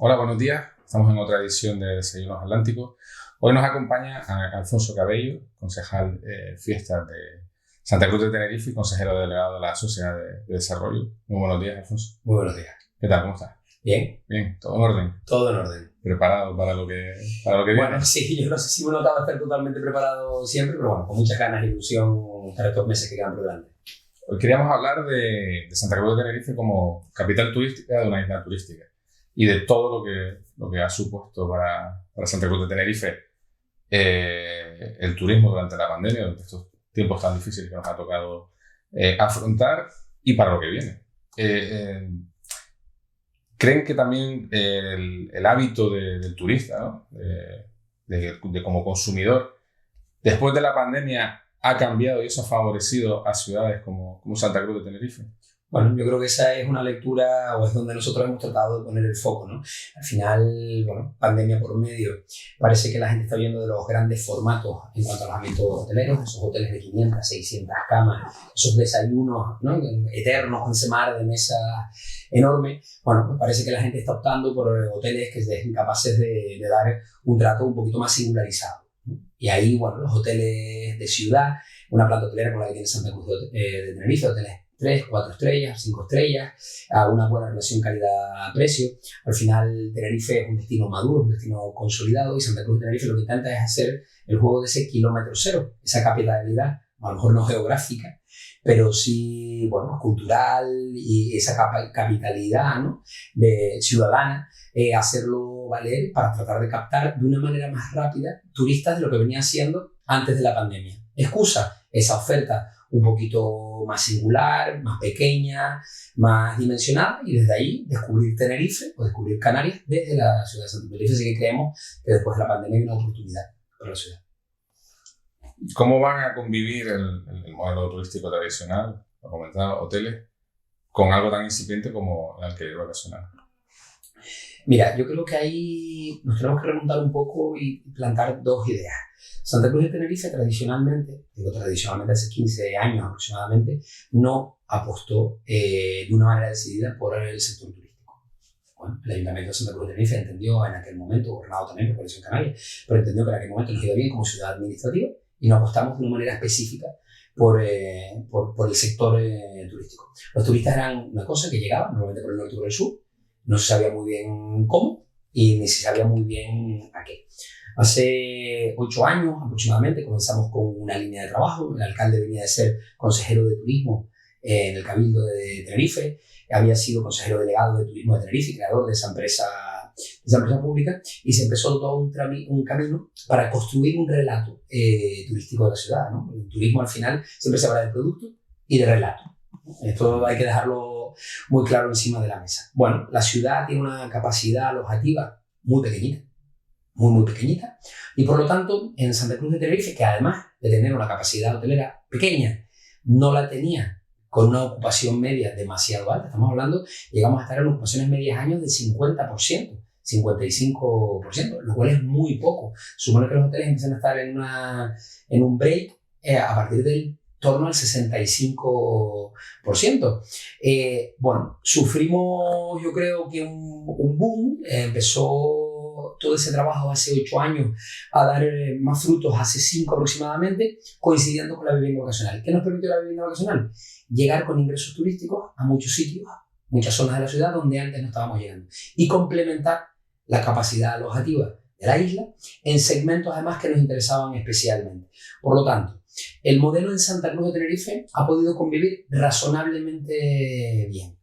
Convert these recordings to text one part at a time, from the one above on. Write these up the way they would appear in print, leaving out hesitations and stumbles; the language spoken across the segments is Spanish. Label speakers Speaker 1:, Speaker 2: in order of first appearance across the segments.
Speaker 1: Hola, buenos días. Estamos en otra edición de Desayunos Atlánticos. Hoy nos acompaña Alfonso Cabello, concejal Fiestas de Santa Cruz de Tenerife y consejero delegado de la Sociedad de Desarrollo. Muy buenos días, Alfonso.
Speaker 2: Muy buenos días.
Speaker 1: ¿Qué tal? ¿Cómo estás?
Speaker 2: Bien.
Speaker 1: Bien, todo en orden.
Speaker 2: Todo en orden.
Speaker 1: ¿Preparado para lo que viene?
Speaker 2: Bueno, sí, yo no sé si me he notado estar totalmente preparado siempre, pero bueno, con muchas ganas y ilusión para estos meses que quedan por delante.
Speaker 1: Hoy queríamos hablar de Santa Cruz de Tenerife como capital turística de una isla turística y de todo lo que ha supuesto para Santa Cruz de Tenerife el turismo durante la pandemia, durante estos tiempos tan difíciles que nos ha tocado afrontar y para lo que viene. ¿Creen que también el hábito del turista, ¿no? de como consumidor, después de la pandemia ha cambiado y eso ha favorecido a ciudades como Santa Cruz de Tenerife?
Speaker 2: Bueno, yo creo que esa es una lectura o es donde nosotros hemos tratado de poner el foco, ¿no? Al final, bueno, pandemia por medio, parece que la gente está viendo de los grandes formatos en cuanto a los ámbitos hoteleros, esos hoteles de 500, 600 camas, esos desayunos, ¿no? Eternos con ese mar de mesa enorme. Bueno, me parece que la gente está optando por hoteles que sean capaces de dar un trato un poquito más singularizado, ¿no? Y ahí, bueno, los hoteles de ciudad, una planta hotelera como la que tiene Santa Cruz de Tenerife, hoteles 3, 4 estrellas, 5 estrellas, a una buena relación calidad-precio. Al final, Tenerife es un destino maduro, un destino consolidado, y Santa Cruz de Tenerife lo que intenta es hacer el juego de ese kilómetro cero, esa capitalidad, a lo mejor no geográfica, pero sí, bueno, cultural y esa capitalidad, ¿no? De ciudadana, hacerlo valer para tratar de captar de una manera más rápida turistas de lo que venía haciendo antes de la pandemia. Excusa esa oferta un poquito más singular, más pequeña, más dimensionada, y desde ahí descubrir Tenerife o descubrir Canarias desde la ciudad de Santa Cruz de Tenerife. Así que creemos que después de la pandemia hay una oportunidad para la ciudad.
Speaker 1: ¿Cómo van a convivir el modelo turístico tradicional, lo comentaba, hoteles, con algo tan incipiente como el alquiler vacacional?
Speaker 2: Mira, yo creo que ahí nos tenemos que remontar un poco y plantar dos ideas. Santa Cruz de Tenerife tradicionalmente hace 15 años aproximadamente, no apostó de una manera decidida por el sector turístico. Bueno, el Ayuntamiento de Santa Cruz de Tenerife entendió en aquel momento, gobernado también por Coalición Canaria, pero entendió que en aquel momento nos iba bien como ciudad administrativa y no apostamos de una manera específica por el sector turístico. Los turistas eran una cosa que llegaba normalmente por el norte y por el sur, no se sabía muy bien cómo y ni se sabía muy bien a qué. Hace 8 años aproximadamente comenzamos con una línea de trabajo. El alcalde venía de ser consejero de turismo en el Cabildo de Tenerife, había sido consejero delegado de turismo de Tenerife, creador de esa empresa pública, y se empezó todo un camino para construir un relato turístico de la ciudad, ¿no? El turismo al final siempre se habla de producto y de relato. Esto hay que dejarlo muy claro encima de la mesa. Bueno, la ciudad tiene una capacidad alojativa muy pequeñita, muy pequeñita, y por lo tanto en Santa Cruz de Tenerife, que además de tener una capacidad hotelera pequeña, no la tenía con una ocupación media demasiado alta. Estamos hablando, llegamos a estar en ocupaciones medias años del 50%, 55%, lo cual es muy poco. Supone que los hoteles empiezan a estar en un break a partir del torno al 65%. Bueno, sufrimos, yo creo que un boom, empezó todo ese trabajo hace 8 años a dar más frutos hace 5 aproximadamente, coincidiendo con la vivienda vacacional. ¿Qué nos permitió la vivienda vacacional? Llegar con ingresos turísticos a muchos sitios, muchas zonas de la ciudad donde antes no estábamos llegando, y complementar la capacidad alojativa de la isla en segmentos además que nos interesaban especialmente. Por lo tanto, el modelo en Santa Cruz de Tenerife ha podido convivir razonablemente bien.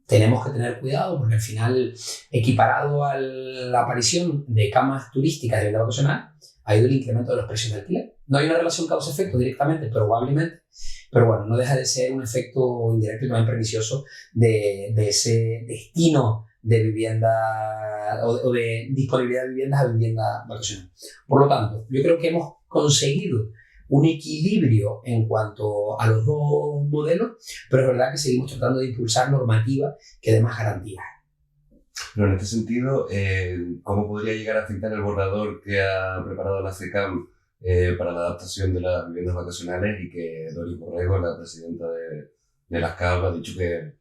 Speaker 2: Tenemos que tener cuidado porque al final, equiparado a la aparición de camas turísticas de vivienda vacacional, ha ido el incremento de los precios de alquiler. No hay una relación causa-efecto directamente, probablemente, pero bueno, no deja de ser un efecto indirecto y también pernicioso de ese destino de vivienda o de disponibilidad de viviendas a vivienda vacacional. Por lo tanto, yo creo que hemos conseguido un equilibrio en cuanto a los dos modelos, pero es verdad que seguimos tratando de impulsar normativa que dé más garantías.
Speaker 3: Pero en este sentido, ¿cómo podría llegar a afectar el borrador que ha preparado la CECAM para la adaptación de las viviendas vacacionales y que Doris Borrego, la presidenta de las CAB, ha dicho que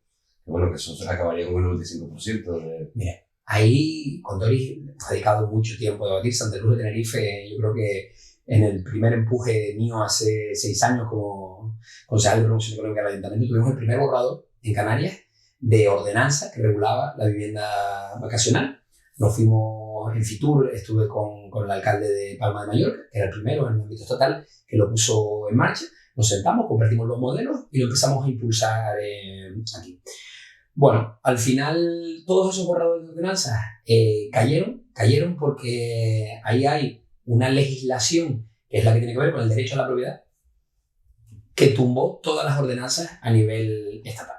Speaker 3: eso acabaría con el 95% de...
Speaker 2: Mira, ahí con Doris hemos dedicado mucho tiempo a debatir. Santa Cruz de Tenerife, yo creo que en el primer empuje mío hace 6 años como concejal de promoción económica del Ayuntamiento, tuvimos el primer borrador en Canarias de ordenanza que regulaba la vivienda vacacional. Nos fuimos en Fitur, estuve con el alcalde de Palma de Mallorca, que era el primero en el ámbito estatal que lo puso en marcha. Nos sentamos, compartimos los modelos y lo empezamos a impulsar aquí. Bueno, al final todos esos borradores de ordenanzas cayeron porque ahí hay una legislación que es la que tiene que ver con el derecho a la propiedad que tumbó todas las ordenanzas a nivel estatal.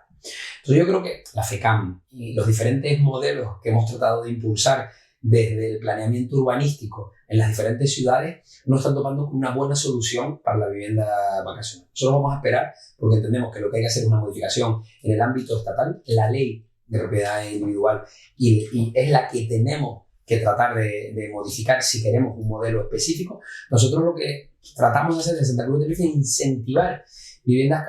Speaker 2: Entonces yo creo que la FECAM y los diferentes modelos que hemos tratado de impulsar desde el planeamiento urbanístico en las diferentes ciudades no están topando con una buena solución para la vivienda vacacional. Nosotros vamos a esperar porque entendemos que lo que hay que hacer es una modificación en el ámbito estatal, la ley de propiedad individual, y es la que tenemos que tratar de modificar si queremos un modelo específico. Nosotros lo que tratamos de hacer en Santa Cruz de Tenerife es incentivar viviendas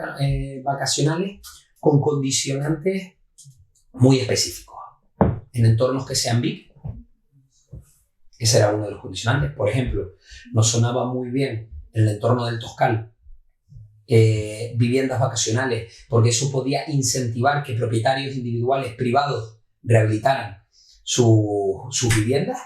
Speaker 2: vacacionales con condicionantes muy específicos, en entornos que sean VIP. Ese era uno de los condicionantes. Por ejemplo, nos sonaba muy bien en el entorno del Toscal viviendas vacacionales, porque eso podía incentivar que propietarios individuales privados rehabilitaran sus viviendas,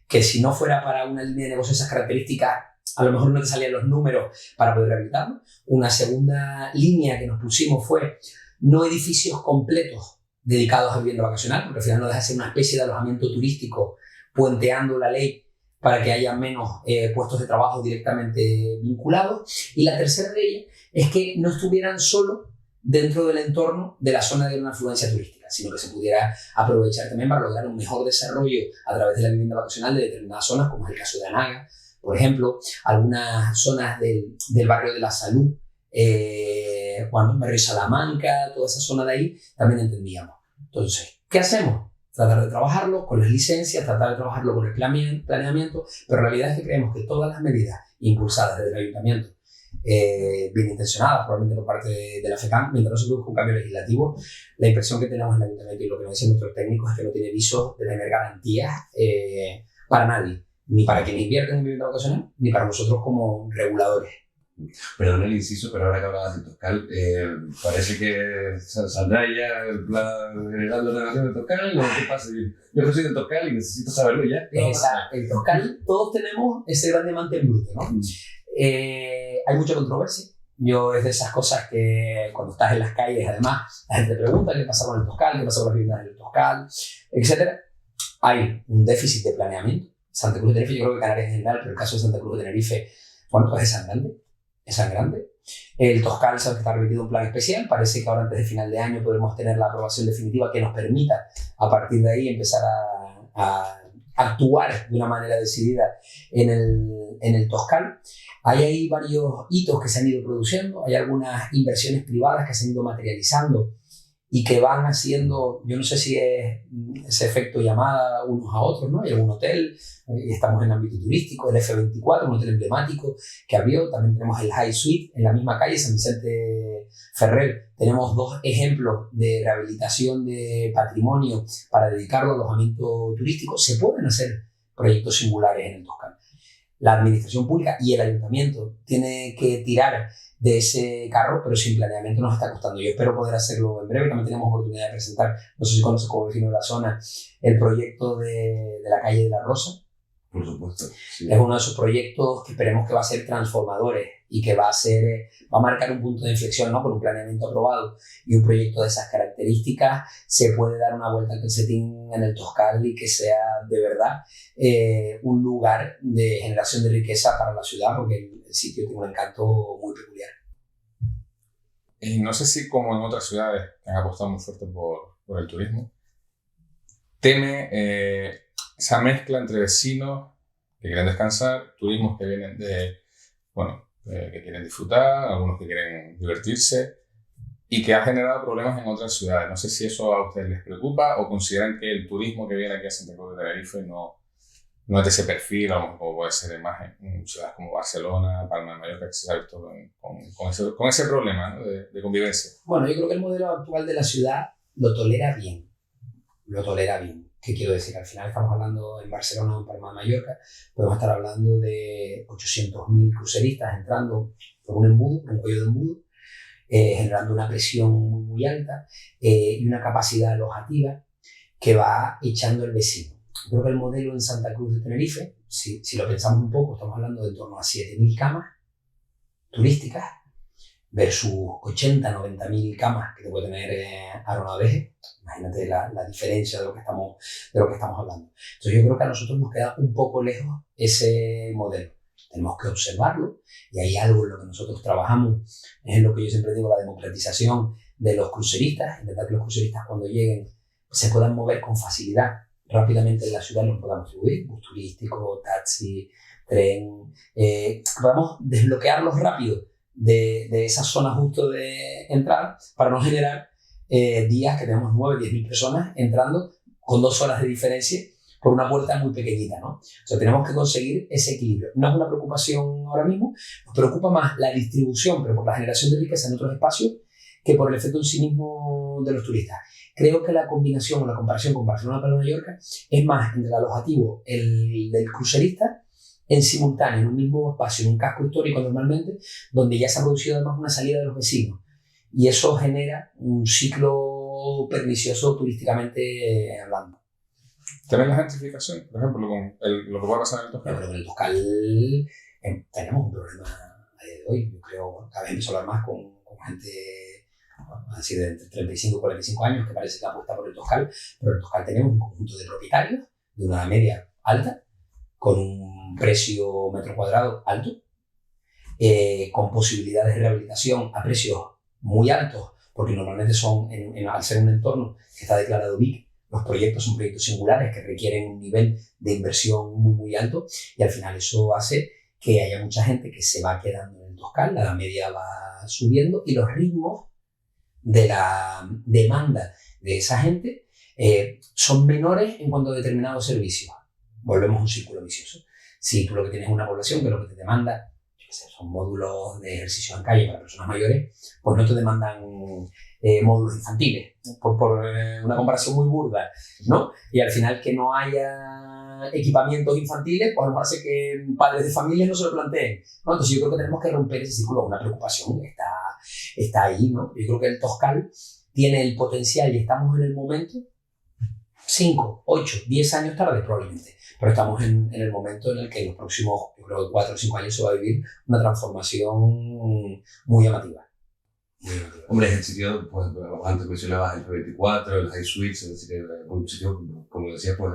Speaker 2: que si no fuera para una línea de negocio de esas características, a lo mejor no te salían los números para poder rehabilitarlo. Una segunda línea que nos pusimos fue no edificios completos dedicados a vivienda vacacional, porque al final no deja de ser una especie de alojamiento turístico puenteando la ley para que haya menos puestos de trabajo directamente vinculados. Y la tercera de ellas es que no estuvieran solo dentro del entorno de la zona de una afluencia turística, sino que se pudiera aprovechar también para lograr un mejor desarrollo a través de la vivienda vacacional de determinadas zonas, como es el caso de Anaga, por ejemplo, algunas zonas del barrio de la Salud, barrio Salamanca, toda esa zona de ahí, también entendíamos. Entonces, ¿qué hacemos? Tratar de trabajarlo con las licencias, tratar de trabajarlo con el planeamiento, pero la realidad es que creemos que todas las medidas impulsadas desde el ayuntamiento, bien intencionadas probablemente por parte de la FECAM, mientras no se produzca un cambio legislativo, la impresión que tenemos en el ayuntamiento y lo que nos dicen nuestros técnicos es que no tiene visos de tener garantías para nadie, ni para quienes invierten en vivienda vacacional, ni para nosotros como reguladores.
Speaker 3: Perdón el inciso, pero ahora que hablabas de Toscal, parece que saldrá ya el plan general de ordenación de Toscal, ¿o qué pasa? Yo soy de Toscal y necesito saberlo ya.
Speaker 2: Exacto. El Toscal, todos tenemos ese gran diamante en bruto, ¿no? Hay mucha controversia. Yo es de esas cosas que cuando estás en las calles, además, la gente pregunta qué pasa con el Toscal, qué pasa con las viviendas del Toscal, etc. Hay un déficit de planeamiento. Santa Cruz de Tenerife, yo creo que Canarias en general, pero el caso de Santa Cruz de Tenerife, bueno, pues es sangrante. Es sangrante. El Toscal sabe que está remitido un plan especial. Parece que ahora antes de final de año podremos tener la aprobación definitiva que nos permita a partir de ahí empezar a actuar de una manera decidida en el Toscal. Hay ahí varios hitos que se han ido produciendo. Hay algunas inversiones privadas que se han ido materializando y que van haciendo, yo no sé si es ese efecto llamada unos a otros, ¿no? Hay algún hotel, estamos en el ámbito turístico, el F24, un hotel emblemático que abrió, también tenemos el High Suite en la misma calle, San Vicente Ferrer. Tenemos 2 ejemplos de rehabilitación de patrimonio para dedicarlo al alojamiento turístico. Se pueden hacer proyectos singulares en el Toscal. La administración pública y el ayuntamiento tiene que tirar de ese carro, pero sin planeamiento nos está costando. Yo espero poder hacerlo en breve. También tenemos oportunidad de presentar, no sé si conoces como vecino de la zona, el proyecto de la calle de la Rosa.
Speaker 3: Por supuesto. Sí.
Speaker 2: Es uno de esos proyectos que esperemos que va a ser transformadores y que va a marcar un punto de inflexión, ¿no? Con un planeamiento aprobado y un proyecto de esas características se puede dar una vuelta al calcetín en el Toscal y que sea de verdad un lugar de generación de riqueza para la ciudad, porque el sitio tiene un encanto muy peculiar.
Speaker 1: No sé si como en otras ciudades que han apostado muy fuerte por el turismo, teme esa mezcla entre vecinos que quieren descansar, turismos que vienen que quieren disfrutar, algunos que quieren divertirse, y que ha generado problemas en otras ciudades. No sé si eso a ustedes les preocupa o consideran que el turismo que viene aquí a Santa Cruz de Tenerife no es de ese perfil, o puede ser más en ciudades como Barcelona, Palma de Mallorca, que se ha visto con ese problema, ¿no? de convivencia.
Speaker 2: Bueno, yo creo que el modelo actual de la ciudad lo tolera bien. ¿Qué quiero decir? Al final estamos hablando en Barcelona o en Palma de Mallorca, podemos estar hablando de 800.000 cruceristas entrando por un embudo, por un cuello de embudo, generando una presión muy, muy alta y una capacidad alojativa que va echando el vecino. Creo que el modelo en Santa Cruz de Tenerife, si lo pensamos un poco, estamos hablando de en torno a 7.000 camas turísticas versus 80-90.000 camas que te puede tener Aeronaveje. Imagínate la diferencia de lo que estamos hablando. Entonces yo creo que a nosotros nos queda un poco lejos ese modelo. Tenemos que observarlo y hay algo en lo que nosotros trabajamos, es en lo que yo siempre digo, la democratización de los cruceristas, intentar que los cruceristas cuando lleguen se puedan mover con facilidad, rápidamente en la ciudad nos podamos subir, bus turístico, taxi, tren, podamos desbloquearlos rápido de esa zona justo de entrada para no generar días que tenemos 9-10.000 personas entrando con 2 horas de diferencia por una puerta muy pequeñita, ¿no? O sea, tenemos que conseguir ese equilibrio. No es una preocupación ahora mismo, nos preocupa más la distribución, pero por la generación de riqueza en otros espacios, que por el efecto en sí mismo de los turistas. Creo que la combinación o la comparación con Barcelona Palma de Mallorca es más entre el alojativo del crucerista en simultáneo, en un mismo espacio, en un casco histórico normalmente, donde ya se ha producido además una salida de los vecinos. Y eso genera un ciclo pernicioso turísticamente hablando.
Speaker 1: ¿Tenés la gentrificación, por ejemplo, con lo que va a pasar en el Toscal?
Speaker 2: Yo creo que en el Toscal tenemos un problema a día de hoy. Yo creo que cada vez empiezo a hablar más con gente, vamos a decir, de entre 35 y 45 años, que parece que apuesta por el Toscal, pero en el Toscal tenemos un conjunto de propietarios de una media alta, con un precio metro cuadrado alto, con posibilidades de rehabilitación a precios muy altos, porque normalmente son, al ser un entorno que está declarado BIC, los proyectos son proyectos singulares que requieren un nivel de inversión muy, muy alto y al final eso hace que haya mucha gente que se va quedando en el Toscal, la media va subiendo y los ritmos de la demanda de esa gente son menores en cuanto a determinados servicios. Volvemos a un círculo vicioso. Si tú lo que tienes es una población que lo que te demanda son módulos de ejercicio en calle para personas mayores, pues no te demandan módulos infantiles, por una comparación muy burda, ¿no? Y al final que no haya equipamientos infantiles, pues a lo mejor hace que padres de familia no se lo planteen, ¿no? Entonces yo creo que tenemos que romper ese círculo, una preocupación que está ahí, ¿no? Yo creo que el Toscal tiene el potencial y estamos en el momento, 5, 8, 10 años tarde probablemente, pero estamos en el momento en el que en los próximos, yo creo, 4 o 5 años se va a vivir una transformación muy llamativa.
Speaker 3: Hombre, es el sitio, pues antes mencionabas el P24, el High Suites, es decir, un sitio, como decías, pues,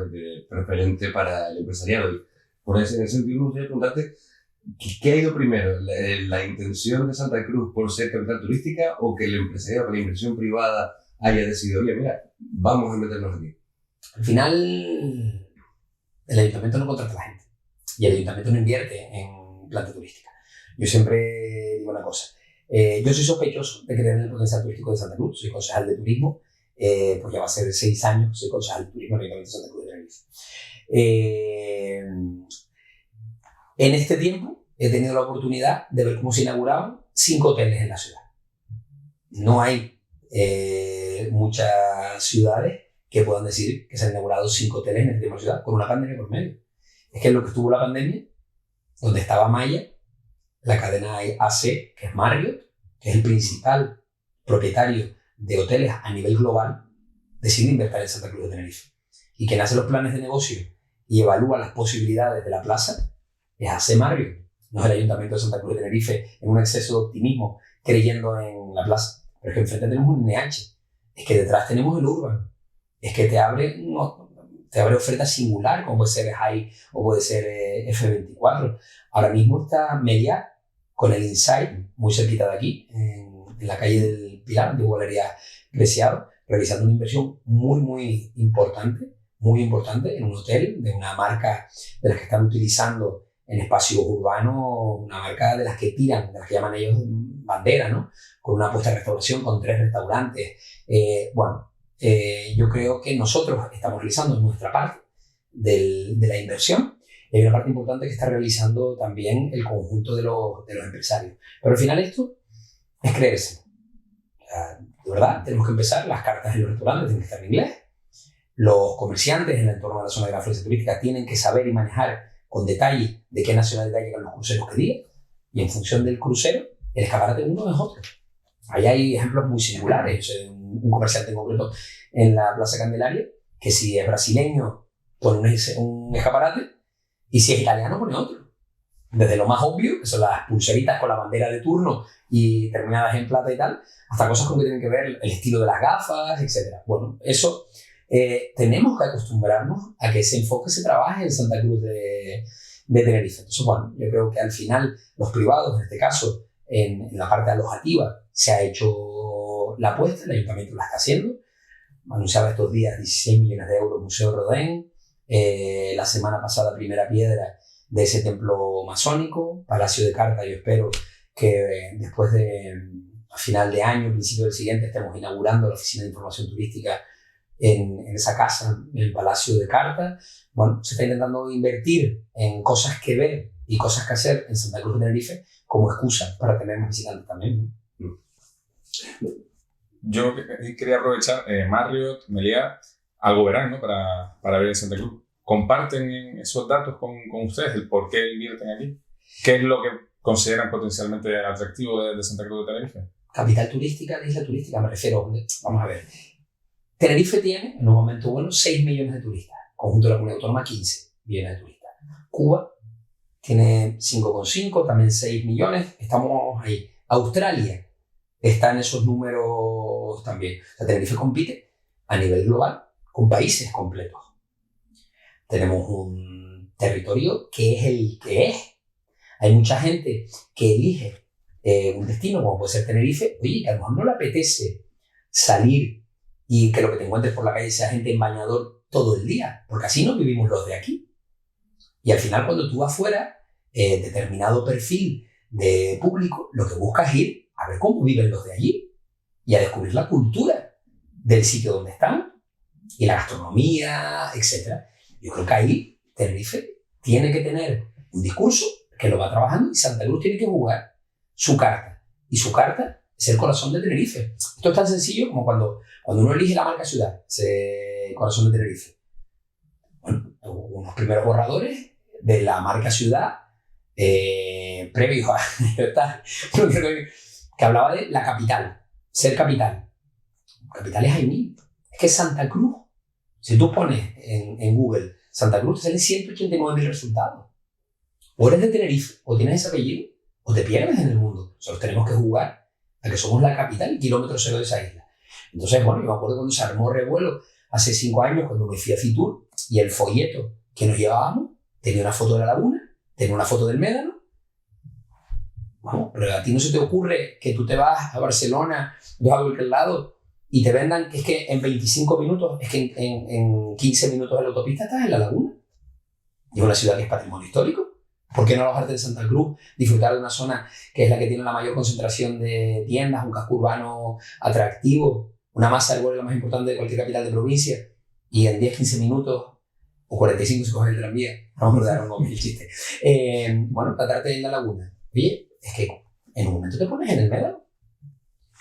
Speaker 3: preferente para el empresariado. Y por ese, en ese sentido, me gustaría preguntarte, ¿qué ha ido primero? ¿La intención de Santa Cruz por ser capital turística o que el empresariado, la inversión privada, haya decidido, oye, mira, vamos a meternos aquí?
Speaker 2: Al final, el ayuntamiento no contrata a la gente y el ayuntamiento no invierte en planta turística. Yo siempre digo una cosa. Yo soy sospechoso de creer en el potencial turístico de Santa Cruz. Soy concejal de turismo, pues ya va a ser 6 años, soy concejal de turismo en el Ayuntamiento de Santa Cruz de Tenerife. En este tiempo he tenido la oportunidad de ver cómo se inauguraban 5 hoteles en la ciudad. No hay muchas ciudades que puedan decir que se han inaugurado 5 hoteles en esta misma ciudad con una pandemia por medio. Es que en lo que estuvo la pandemia, donde estaba Maya, la cadena AC, que es Marriott, que es el principal propietario de hoteles a nivel global, decide invertir en Santa Cruz de Tenerife. Y quien hace los planes de negocio y evalúa las posibilidades de la plaza es AC Marriott, no es el Ayuntamiento de Santa Cruz de Tenerife en un exceso de optimismo creyendo en la plaza. Pero es que enfrente tenemos un NH, es que detrás tenemos el Urban, es que te abre oferta singular, como puede ser High o puede ser F24. Ahora mismo está Meliá con el Insight, muy cerquita de aquí, en la calle del Pilar, de Galería Preciado, realizando una inversión muy, muy importante en un hotel de una marca de las que están utilizando en espacios urbanos, una marca de las que tiran, de las que llaman ellos bandera, ¿no? Con una apuesta de restauración, con 3 restaurantes. Yo creo que nosotros estamos realizando nuestra parte de la inversión. Hay una parte importante que está realizando también el conjunto de los empresarios. Pero al final esto es creerse. De verdad, tenemos que empezar, las cartas en los restaurantes tienen que estar en inglés, Los comerciantes en el entorno de la zona de la afluencia turística tienen que saber y manejar con detalle de qué nacionalidad llegan los cruceros que digan, y en función del crucero, el escaparate de uno es otro. Ahí hay ejemplos muy singulares. Un comerciante en concreto en la Plaza Candelaria, que si es brasileño pone un escaparate, y si es italiano pone otro. Desde lo más obvio, que son las pulseritas con la bandera de turno y terminadas en plata y tal, hasta cosas como que tienen que ver el estilo de las gafas, etc. Bueno, eso tenemos que acostumbrarnos a que ese enfoque se trabaje en Santa Cruz de Tenerife. Entonces, bueno, yo creo que al final los privados, en este caso, en la parte alojativa, se ha hecho la apuesta, el ayuntamiento la está haciendo. Anunciaba estos días 16 millones de euros Museo Rodin, la semana pasada primera piedra de ese templo masónico, Palacio de Carta. Yo espero que después de a final de año, principio del siguiente, estemos inaugurando la oficina de información turística en esa casa, en el Palacio de Carta. Bueno, se está intentando invertir en cosas que ver y cosas que hacer en Santa Cruz de Tenerife como excusa para tener más visitantes también, ¿no?
Speaker 1: Yo quería aprovechar, Marriott, Meliá, algo verán, ¿no? para ver en Santa Cruz. ¿Comparten esos datos con ustedes? ¿El por qué invierten aquí? ¿Qué es lo que consideran potencialmente atractivo de Santa Cruz de Tenerife?
Speaker 2: Capital turística, de isla turística, me refiero. Vamos a ver. Tenerife tiene, en un momento bueno, 6 millones de turistas. Conjunto de la comunidad autónoma, 15 millones de turistas. Cuba tiene 5,5, también 6 millones. Estamos ahí. Australia está en esos números también. O sea, Tenerife compite a nivel global con países completos. Tenemos un territorio que es el que es. Hay mucha gente que elige un destino como puede ser Tenerife, oye, que a lo mejor no le apetece salir y que lo que te encuentres por la calle sea gente en bañador todo el día, porque así no vivimos los de aquí. Y al final, cuando tú vas fuera, determinado perfil de público, lo que buscas es ir a ver cómo viven los de allí y a descubrir la cultura del sitio donde están y la gastronomía, etc. Yo creo que ahí Tenerife tiene que tener un discurso que lo va trabajando y Santa Cruz tiene que jugar su carta. Y su carta es el corazón de Tenerife. Esto es tan sencillo como cuando uno elige la marca ciudad, ese corazón de Tenerife. Bueno, unos primeros borradores de la marca ciudad previo a que hablaba de la capital, ser capital. Capitales hay mil. Es que Santa Cruz, si tú pones en Google Santa Cruz, te salen 189.000 resultados. O eres de Tenerife, o tienes ese apellido, o te pierdes en el mundo. Solo tenemos que jugar a que somos la capital y kilómetro cero de esa isla. Entonces, bueno, yo me acuerdo cuando se armó revuelo hace 5 años, cuando me fui a Fitur, y el folleto que nos llevábamos tenía una foto de la laguna, tenía una foto del médano. Vamos, pero a ti no se te ocurre que tú te vas a Barcelona, vas a cualquier lado, y te vendan que es que en 25 minutos, es que en 15 minutos de la autopista estás en la laguna. Y es una ciudad que es patrimonio histórico. ¿Por qué no alojarte en Santa Cruz, disfrutar de una zona que es la que tiene la mayor concentración de tiendas, un casco urbano atractivo, una masa de huelga más importante de cualquier capital de provincia, y en 10-15 minutos, o 45 si coges el tranvía, vamos a dar un chiste, bueno, tratarte en la laguna? Oye, es que en un momento te pones en el médano.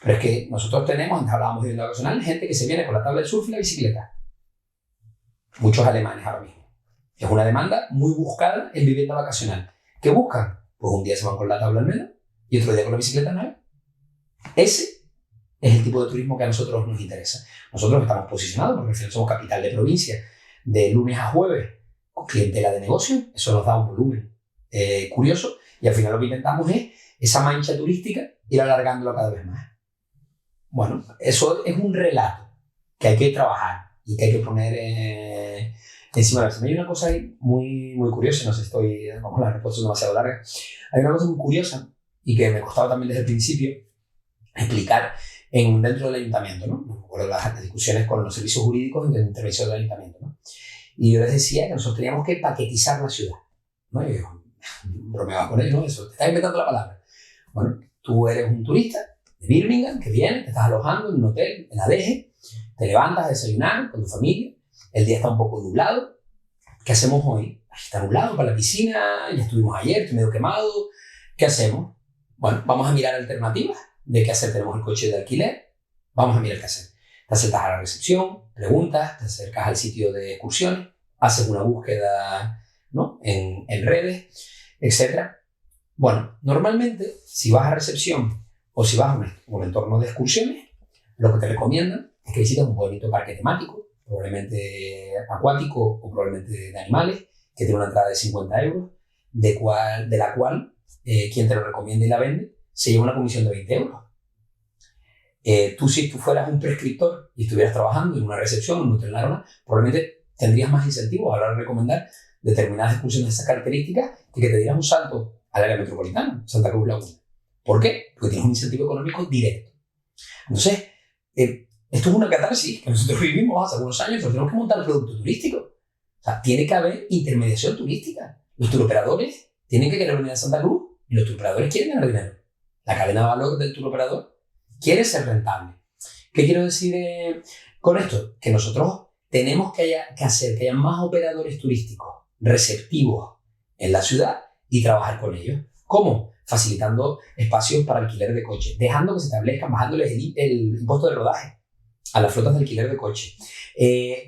Speaker 2: Pero es que nosotros tenemos, antes hablábamos de vivienda vacacional, gente que se viene con la tabla de surf y la bicicleta. Muchos alemanes ahora mismo. Es una demanda muy buscada en vivienda vacacional. ¿Qué buscan? Pues un día se van con la tabla al médano y otro día con la bicicleta en la. Ese es el tipo de turismo que a nosotros nos interesa. Nosotros estamos posicionados porque al final somos capital de provincia, de lunes a jueves, con clientela de negocio. Eso nos da un volumen curioso, y al final lo que intentamos es esa mancha turística ir alargándolo cada vez más. Bueno, eso es un relato que hay que trabajar y que hay que poner encima de la mesa. Hay una cosa ahí muy, muy curiosa, no sé si vamos, la respuesta es demasiado larga. Hay una cosa muy curiosa y que me costaba también desde el principio explicar dentro del ayuntamiento, ¿no? Me acuerdo de las discusiones con los servicios jurídicos de intervención del ayuntamiento, ¿no? Y yo les decía que nosotros teníamos que paquetizar la ciudad, ¿no? Y yo bromeaba con ellos, ¿no? Eso, te estás inventando la palabra. Bueno, tú eres un turista de Birmingham que viene, te estás alojando en un hotel en Adeje, te levantas a desayunar con tu familia, el día está un poco nublado. ¿Qué hacemos hoy? Está nublado para la piscina, ya estuvimos ayer, estoy medio quemado. ¿Qué hacemos? Bueno, vamos a mirar alternativas de qué hacer. Tenemos el coche de alquiler, vamos a mirar qué hacer. Te acercas a la recepción, preguntas, te acercas al sitio de excursiones, haces una búsqueda, ¿no?, en redes, etc. Bueno, normalmente, si vas a recepción o si vas a un entorno de excursiones, lo que te recomiendan es que visites un bonito parque temático, probablemente acuático o probablemente de animales, que tiene una entrada de 50 euros, de la cual quien te lo recomienda y la vende se lleva una comisión de 20 euros. Si tú fueras un prescriptor y estuvieras trabajando en una recepción, en un hotel Narona, probablemente tendrías más incentivos a la hora de recomendar determinadas excursiones de esas características que te dieras un salto al área metropolitana, Santa Cruz Laguna. ¿Por qué? Porque tienes un incentivo económico directo. Entonces, esto es una catarsis que nosotros vivimos hace algunos años, pero tenemos que montar el producto turístico. O sea, tiene que haber intermediación turística. Los turoperadores tienen que querer venir a Santa Cruz y los turoperadores quieren ganar dinero. La cadena de valor del turoperador quiere ser rentable. ¿Qué quiero decir con esto? Que nosotros tenemos que hacer que haya más operadores turísticos receptivos en la ciudad y trabajar con ellos. ¿Cómo? Facilitando espacios para alquiler de coches, dejando que se establezcan, bajándoles el impuesto de rodaje a las flotas de alquiler de coches,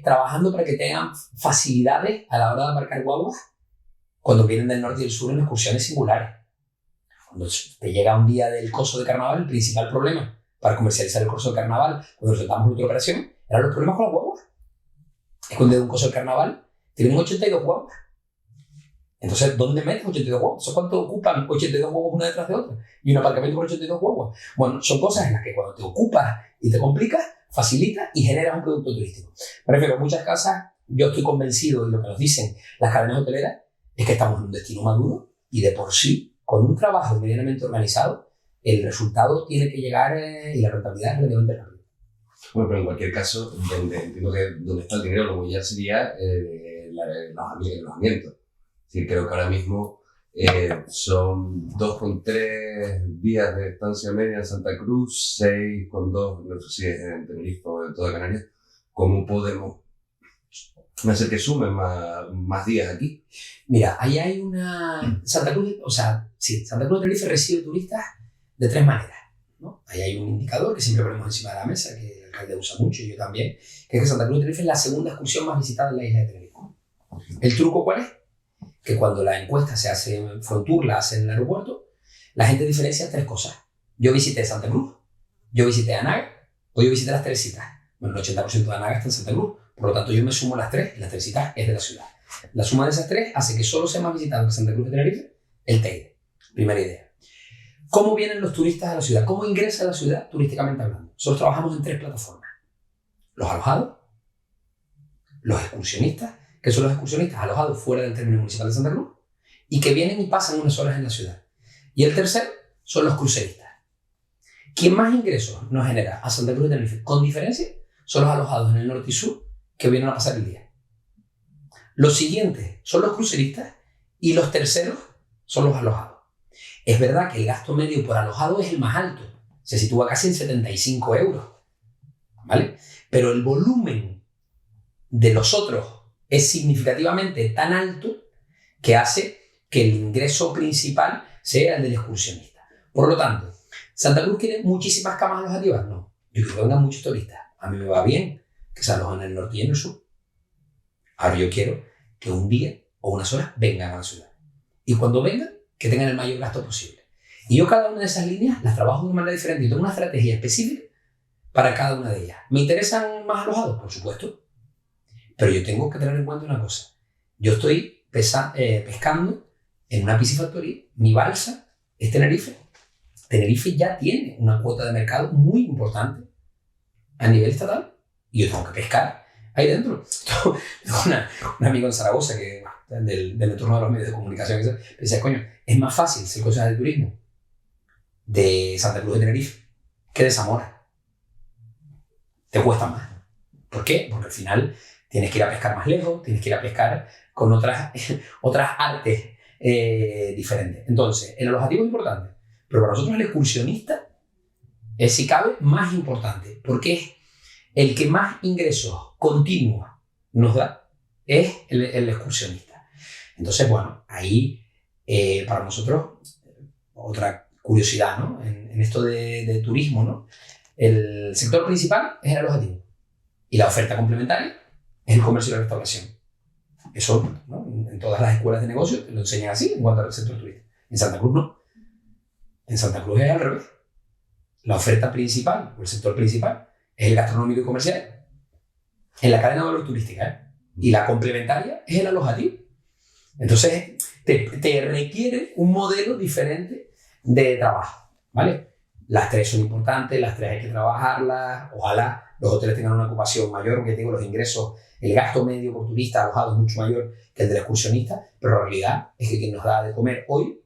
Speaker 2: trabajando para que tengan facilidades a la hora de aparcar guaguas cuando vienen del norte y del sur en excursiones singulares. Cuando te llega un día del coso de carnaval, el principal problema para comercializar el coso de carnaval, cuando resultamos en otra operación, eran los problemas con las guaguas. Es cuando de un coso de carnaval te vienen 82 guaguas. Entonces, ¿dónde metes 82 guaguas? ¿Cuánto ocupan 82 guaguas una detrás de otra? Y un aparcamiento por 82 guaguas. Bueno, son cosas en las que cuando te ocupas y te complicas, facilitas y generas un producto turístico. Me refiero a muchas casas, yo estoy convencido, y lo que nos dicen las cadenas hoteleras, es que estamos en un destino maduro y de por sí, con un trabajo medianamente organizado, el resultado tiene que llegar y la rentabilidad es relativamente rápida.
Speaker 3: Bueno, pero en cualquier caso, entiendo que donde está el dinero, lo que ya sería el alojamiento. Es decir, creo que ahora mismo son 2,3 días de estancia media en Santa Cruz, 6,2, no sé si es en Tenerife o en toda Canarias. ¿Cómo podemos hacer que sumen más días aquí?
Speaker 2: Mira, ahí hay Santa Cruz de Tenerife recibe turistas de 3 maneras, ¿no? Ahí hay un indicador que siempre ponemos encima de la mesa, que el alcalde usa mucho y yo también, que es que Santa Cruz de Tenerife es la segunda excursión más visitada en la isla de Tenerife. ¿El truco cuál es? Que cuando la encuesta se hace en Frontour, la hacen en el aeropuerto, la gente diferencia 3 cosas. Yo visité Santa Cruz, yo visité Anaga o yo visité las Teresitas. Bueno, el 80% de Anaga está en Santa Cruz, por lo tanto yo me sumo las 3 y las Teresitas es de la ciudad. La suma de esas 3 hace que solo sea más visitado que Santa Cruz de Tenerife el Teide. Primera idea. ¿Cómo vienen los turistas a la ciudad? ¿Cómo ingresa a la ciudad turísticamente hablando? Nosotros trabajamos en 3 plataformas. Los alojados, los excursionistas, que son los excursionistas alojados fuera del término municipal de Santa Cruz y que vienen y pasan unas horas en la ciudad. Y el tercero son los cruceristas. ¿Quién más ingresos nos genera a Santa Cruz de Tenerife? Con diferencia, son los alojados en el norte y sur que vienen a pasar el día. Los siguientes son los cruceristas y los terceros son los alojados. Es verdad que el gasto medio por alojado es el más alto, se sitúa casi en 75 euros, ¿vale? Pero el volumen de los otros es significativamente tan alto que hace que el ingreso principal sea el del excursionista. Por lo tanto, ¿Santa Cruz quiere muchísimas camas alojativas? No. Yo quiero que vengan muchos turistas. A mí me va bien que se alojen en el norte y en el sur. Ahora yo quiero que un día o unas horas vengan a la ciudad. Y cuando vengan, que tengan el mayor gasto posible. Y yo cada una de esas líneas las trabajo de una manera diferente. Yo tengo una estrategia específica para cada una de ellas. ¿Me interesan más alojados? Por supuesto. Pero yo tengo que tener en cuenta una cosa. Yo estoy pescando en una piscifactoría. Mi balsa es Tenerife. Tenerife ya tiene una cuota de mercado muy importante a nivel estatal. Y yo tengo que pescar ahí dentro. Tengo un amigo en Zaragoza que, del entorno de los medios de comunicación que decía, coño, es más fácil ser concejal de turismo de Santa Cruz de Tenerife que de Zamora. Te cuesta más. ¿Por qué? Porque al final tienes que ir a pescar más lejos, tienes que ir a pescar con otras artes diferentes. Entonces, el alojativo es importante, pero para nosotros el excursionista es, si cabe, más importante, porque es el que más ingresos continuos nos da, es el excursionista. Entonces, bueno, ahí para nosotros, otra curiosidad, ¿no? En esto de turismo, ¿no? El sector principal es el alojativo. Y la oferta complementaria es el comercio y la restauración. Eso, ¿no? En todas las escuelas de negocio lo enseñan así en cuanto al sector turístico. En Santa Cruz no. En Santa Cruz es al revés. La oferta principal, o el sector principal, es el gastronómico y comercial en la cadena de valor turística, ¿eh? Y la complementaria es el alojativo. Entonces, te requiere un modelo diferente de trabajo, ¿vale? Las tres son importantes, las tres hay que trabajarlas. Ojalá los hoteles tengan una ocupación mayor, porque digo, los ingresos, el gasto medio por turista alojado es mucho mayor que el del excursionista, pero la realidad es que quien nos da de comer hoy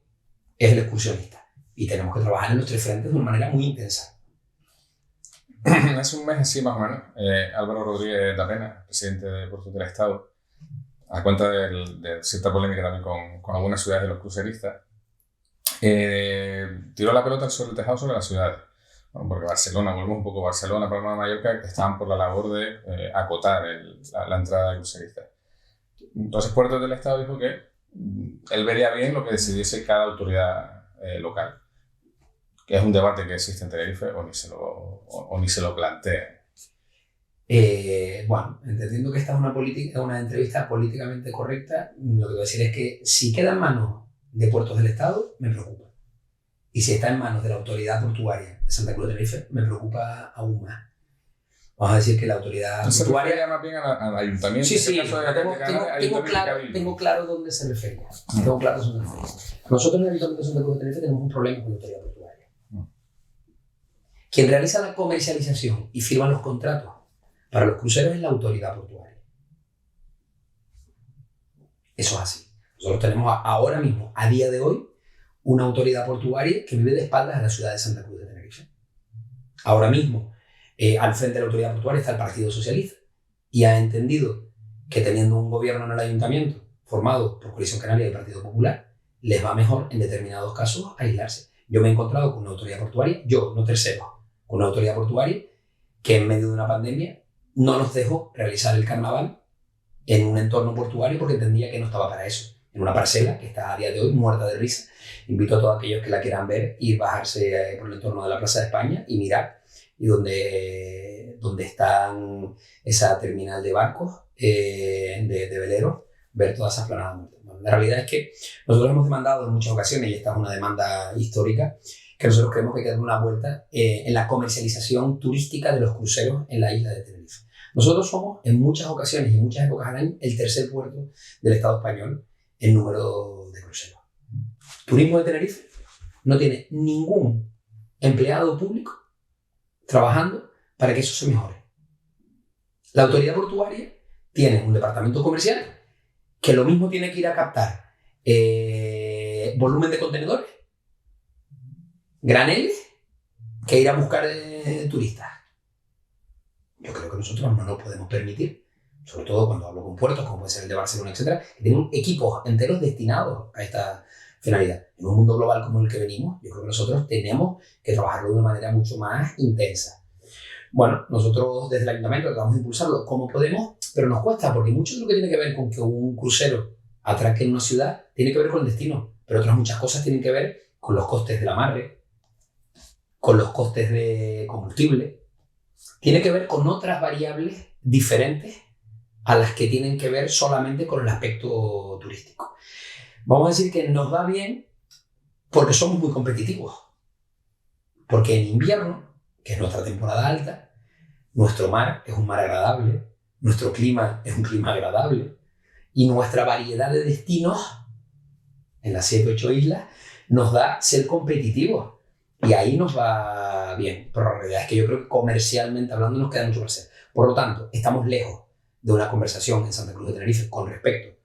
Speaker 2: es el excursionista. Y tenemos que trabajar en los tres frentes de una manera muy intensa.
Speaker 1: Hace un mes así, más o menos, Álvaro Rodríguez Tapena, presidente de Puertos del Estado, a cuenta de cierta polémica también con algunas ciudades de los cruceristas, tiró la pelota sobre el tejado sobre las ciudades. Bueno, porque Barcelona, volvemos un poco a Barcelona, Palma de Mallorca, estaban por la labor de acotar la entrada de cruceristas. Entonces Puertos del Estado dijo que él vería bien lo que decidiese cada autoridad local. Que es un debate que existe en Tenerife o ni se lo plantea.
Speaker 2: Bueno, entendiendo que esta es una entrevista políticamente correcta, lo que voy a decir es que si queda en manos de Puertos del Estado, me preocupa. Y si está en manos de la autoridad portuaria de Santa Cruz de Tenerife, me preocupa aún más. Vamos a decir que la autoridad portuaria...
Speaker 1: Se refiere más bien al ayuntamiento.
Speaker 2: Sí, tengo claro dónde se refiere. Tengo claro dónde se refiere. Nosotros en el Ayuntamiento de Santa Cruz de Tenerife tenemos un problema con la autoridad portuaria. Quien realiza la comercialización y firma los contratos para los cruceros es la autoridad portuaria. Eso es así. Nosotros tenemos ahora mismo, a día de hoy, una autoridad portuaria que vive de espaldas a la ciudad de Santa Cruz de Tenerife. Ahora mismo, al frente de la autoridad portuaria está el Partido Socialista y ha entendido que teniendo un gobierno en el ayuntamiento formado por Coalición Canaria y el Partido Popular, les va mejor en determinados casos aislarse. Yo me he encontrado con una autoridad portuaria, yo, no terceros, con una autoridad portuaria que en medio de una pandemia no nos dejó realizar el carnaval en un entorno portuario porque entendía que no estaba para eso. En una parcela que está a día de hoy muerta de risa. Invito a todos aquellos que la quieran ver y bajarse por el entorno de la Plaza de España y mirar y donde están esa terminal de barcos, de veleros, ver toda esa explanada muerta. Bueno, la realidad es que nosotros hemos demandado en muchas ocasiones, y esta es una demanda histórica, que nosotros creemos que hay que dar una vuelta en la comercialización turística de los cruceros en la isla de Tenerife. Nosotros somos, en muchas ocasiones y en muchas épocas al año, el tercer puerto del Estado español en número de cruceros. Turismo de Tenerife no tiene ningún empleado público trabajando para que eso se mejore. La autoridad portuaria tiene un departamento comercial que lo mismo tiene que ir a captar volumen de contenedores, graneles, que ir a buscar turistas. Yo creo que nosotros no lo podemos permitir, sobre todo cuando hablo con puertos, como puede ser el de Barcelona, etcétera, que tienen equipos enteros destinados a esta finalidad. En un mundo global como el que venimos, yo creo que nosotros tenemos que trabajarlo de una manera mucho más intensa. Bueno, nosotros desde el Ayuntamiento tratamos de impulsarlo como podemos, pero nos cuesta, porque mucho de lo que tiene que ver con que un crucero atraque en una ciudad tiene que ver con el destino, pero otras muchas cosas tienen que ver con los costes del amarre, con los costes de combustible, tiene que ver con otras variables diferentes a las que tienen que ver solamente con el aspecto turístico. Vamos a decir que nos va bien porque somos muy competitivos, porque en invierno, que es nuestra temporada alta, nuestro mar es un mar agradable, nuestro clima es un clima agradable y nuestra variedad de destinos en las 7 o 8 islas nos da ser competitivos y ahí nos va bien, pero la realidad es que yo creo que comercialmente hablando nos queda mucho por hacer. Por lo tanto, estamos lejos de una conversación en Santa Cruz de Tenerife con respecto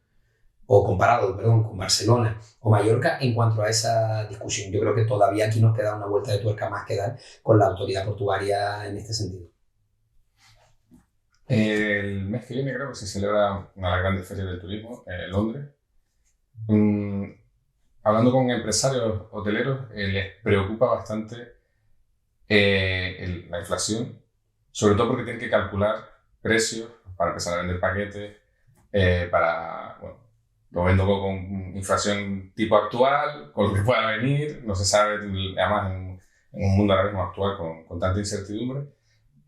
Speaker 2: o comparado, con Barcelona o Mallorca en cuanto a esa discusión. Yo creo que todavía aquí nos queda una vuelta de tuerca más que dar con la autoridad portuaria en este sentido.
Speaker 1: El mes que viene creo que se celebra una de las grandes ferias del turismo en Londres. Hablando con empresarios hoteleros, les preocupa bastante la inflación, sobre todo porque tienen que calcular precios para empezar a vender paquetes, lo vendo con inflación tipo actual, con lo que pueda venir, no se sabe, además en un mundo ahora mismo actual con tanta incertidumbre,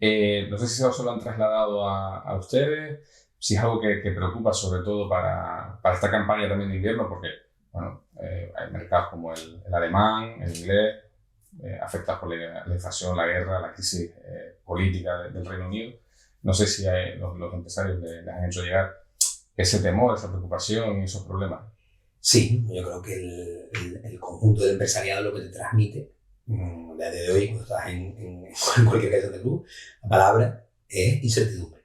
Speaker 1: No sé si eso lo han trasladado a ustedes, si es algo que preocupa sobre todo para esta campaña también de invierno, porque bueno, hay mercados como el alemán, el inglés, afectados por la inflación, la guerra, la crisis política del Reino Unido. No sé si los empresarios les han hecho llegar ese temor, esa preocupación y esos problemas.
Speaker 2: Sí, yo creo que el conjunto del empresariado lo que te transmite, desde de hoy, cuando estás en cualquier caso de club, la palabra es incertidumbre.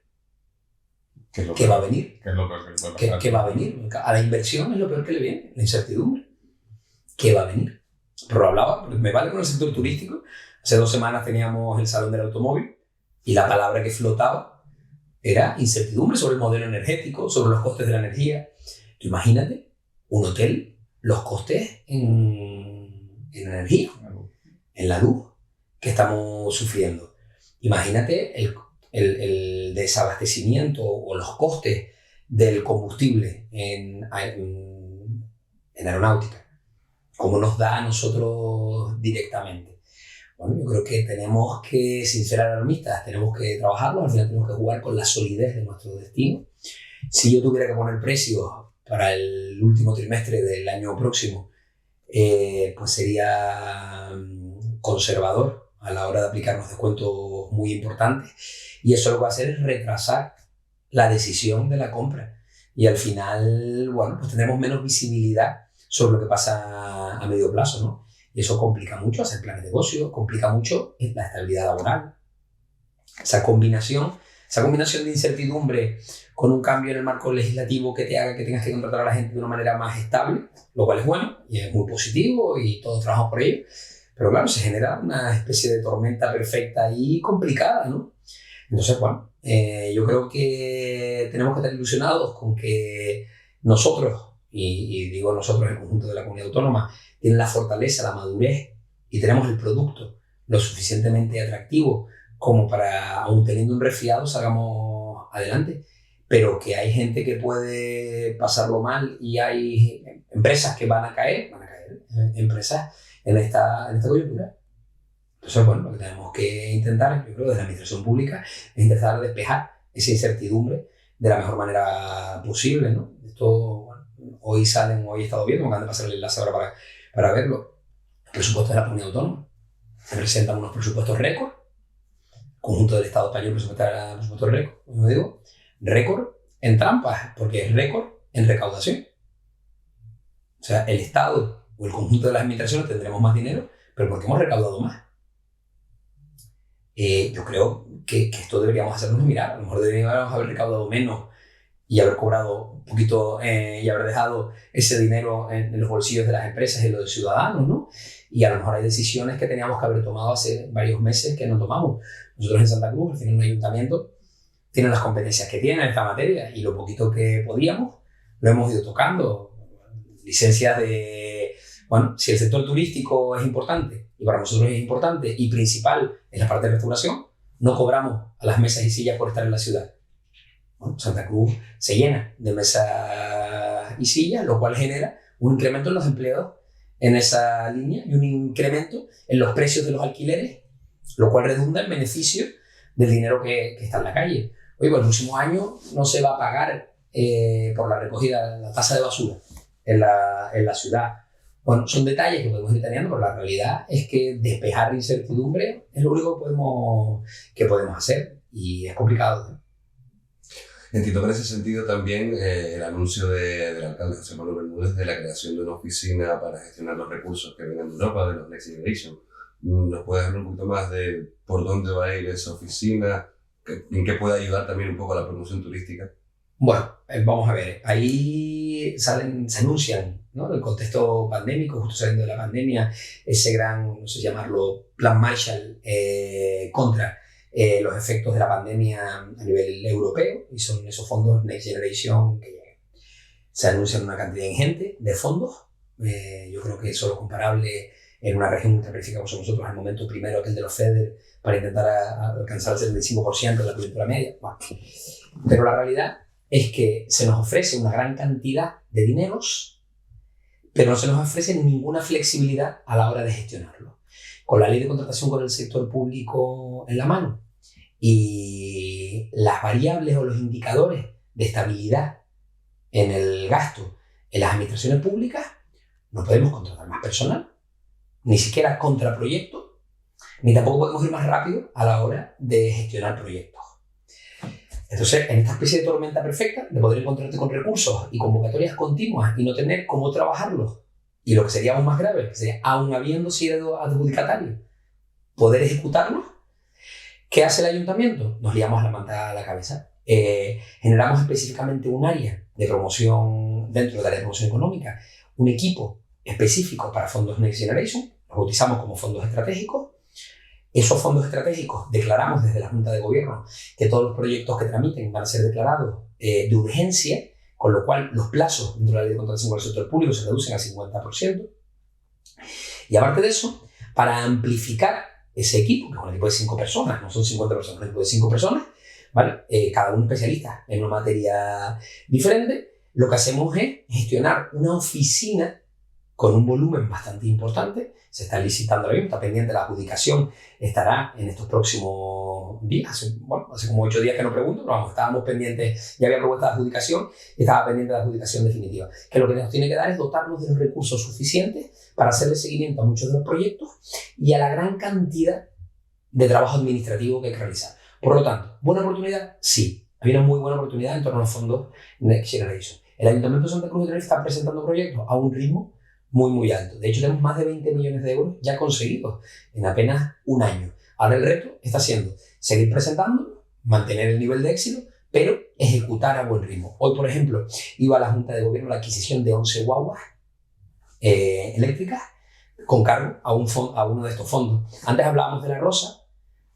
Speaker 2: ¿Qué va a venir?
Speaker 1: ¿Qué es lo peor que le puede pasar?
Speaker 2: ¿Qué va a venir? A la inversión es lo peor que le viene, la incertidumbre. ¿Qué va a venir? Pero lo hablaba, me vale con el sector turístico. Hace 2 semanas teníamos el Salón del Automóvil y la palabra que flotaba era incertidumbre sobre el modelo energético, sobre los costes de la energía. Tú imagínate un hotel, los costes en energía, en la luz que estamos sufriendo. Imagínate el desabastecimiento o los costes del combustible en aeronáutica. ¿Cómo nos da a nosotros directamente? Bueno, yo creo que tenemos que, sin ser alarmistas, tenemos que trabajarlo, al final tenemos que jugar con la solidez de nuestro destino. Si yo tuviera que poner precios para el último trimestre del año próximo, pues sería conservador a la hora de aplicar unos descuentos muy importantes, y eso lo que va a hacer es retrasar la decisión de la compra, y al final, bueno, pues tendremos menos visibilidad sobre lo que pasa a medio plazo, ¿no? Y eso complica mucho hacer planes de negocio, complica mucho la estabilidad laboral. Esa combinación de incertidumbre con un cambio en el marco legislativo que te haga que tengas que contratar a la gente de una manera más estable, lo cual es bueno y es muy positivo y todos trabajamos por ello, pero claro, se genera una especie de tormenta perfecta y complicada, ¿no? Entonces, bueno, yo creo que tenemos que estar ilusionados con que nosotros, y digo nosotros, el conjunto de la comunidad autónoma, tienen la fortaleza, la madurez y tenemos el producto lo suficientemente atractivo como para, aún teniendo un resfriado, salgamos adelante, pero que hay gente que puede pasarlo mal y hay empresas que van a caer empresas en esta coyuntura. Entonces, bueno, lo que tenemos que intentar, yo creo, desde la administración pública, es intentar despejar esa incertidumbre de la mejor manera posible, ¿no? Esto, bueno, hoy he estado viendo, me acaban de pasar el enlace ahora para verlo, el presupuesto de la comunidad autónoma. Se presentan unos presupuestos récord, conjunto del Estado español presenta presupuestos récord, como digo, récord en trampas, porque es récord en recaudación. O sea, el Estado o el conjunto de las administraciones tendremos más dinero, pero porque hemos recaudado más. Yo creo que esto deberíamos hacernos mirar. A lo mejor deberíamos haber recaudado menos y haber cobrado un poquito y haber dejado ese dinero en los bolsillos de las empresas y los ciudadanos, ¿no? Y a lo mejor hay decisiones que teníamos que haber tomado hace varios meses que no tomamos. Nosotros en Santa Cruz, al final, un ayuntamiento tiene las competencias que tiene en esta materia y lo poquito que podíamos lo hemos ido tocando. Licencias de... Bueno, si el sector turístico es importante y para nosotros es importante y principal en la parte de restauración, no cobramos a las mesas y sillas por estar en la ciudad. Bueno, Santa Cruz se llena de mesas y sillas, lo cual genera un incremento en los empleos en esa línea y un incremento en los precios de los alquileres, lo cual redunda en beneficio del dinero que está en la calle. Oye, pues el próximo año no se va a pagar por la recogida, la tasa de basura en la ciudad. Bueno, son detalles que podemos ir teniendo, pero la realidad es que despejar la incertidumbre es lo único que podemos hacer y es complicado, ¿no?
Speaker 3: Entiendo que en ese sentido también el anuncio del alcalde José Manuel Bermúdez de la creación de una oficina para gestionar los recursos que vienen de Europa, de los Next Generation. ¿Nos puedes hablar un poquito más de por dónde va a ir esa oficina? ¿En qué puede ayudar también un poco a la promoción turística?
Speaker 2: Bueno, vamos a ver, ahí se anuncian, ¿no? En el contexto pandémico, justo saliendo de la pandemia, ese gran, no sé llamarlo, plan Marshall contra los efectos de la pandemia a nivel europeo, y son esos fondos Next Generation que llegan. Se anuncian una cantidad ingente de fondos, yo creo que eso es comparable en una región ultraperiférica como somos nosotros, al momento primero que el de los FEDER, para intentar alcanzar el 75% de la coyuntura media. Bueno, pero la realidad es que se nos ofrece una gran cantidad de dineros, pero no se nos ofrece ninguna flexibilidad a la hora de gestionarlo. Con la ley de contratación con el sector público en la mano Y las variables o los indicadores de estabilidad en el gasto en las administraciones públicas, no podemos contratar más personal, ni siquiera contra proyectos, ni tampoco podemos ir más rápido a la hora de gestionar proyectos. Entonces, en esta especie de tormenta perfecta, de poder encontrarte con recursos y convocatorias continuas y no tener cómo trabajarlos, y lo que sería aún más grave, que sería, aún habiendo sido adjudicatario, poder ejecutarlos, ¿qué hace el ayuntamiento? Nos liamos la manta a la cabeza. Generamos específicamente un área de promoción, dentro del área de promoción económica, un equipo específico para fondos Next Generation, los bautizamos como fondos estratégicos. Esos fondos estratégicos declaramos desde la Junta de Gobierno que todos los proyectos que tramiten van a ser declarados de urgencia, con lo cual los plazos dentro de la ley de contratación con el sector público se reducen al 50%. Y aparte de eso, para amplificar ese equipo, que es un equipo de 5 personas, no son 50 personas, es un equipo de 5 personas, ¿vale? Cada uno especialista en una materia diferente, lo que hacemos es gestionar una oficina con un volumen bastante importante. Se está licitando ahora mismo, está pendiente la adjudicación, estará en estos próximos días. Hace como 8 días que no pregunto, pero vamos, estábamos pendientes, ya había propuesta de adjudicación y estaba pendiente de la adjudicación definitiva. Que lo que nos tiene que dar es dotarnos de los recursos suficientes para hacerle seguimiento a muchos de los proyectos y a la gran cantidad de trabajo administrativo que hay que realizar. Por lo tanto, ¿buena oportunidad? Sí. Hay una muy buena oportunidad en torno a los fondos Next Generation. El Ayuntamiento de Santa Cruz de Tenerife está presentando proyectos a un ritmo muy alto. De hecho, tenemos más de 20 millones de euros ya conseguidos en apenas un año. Ahora el reto está siendo seguir presentando, mantener el nivel de éxito, pero ejecutar a buen ritmo. Hoy, por ejemplo, iba a la Junta de Gobierno la adquisición de 11 guaguas eléctricas con cargo a uno de estos fondos. Antes hablábamos de la Rosa.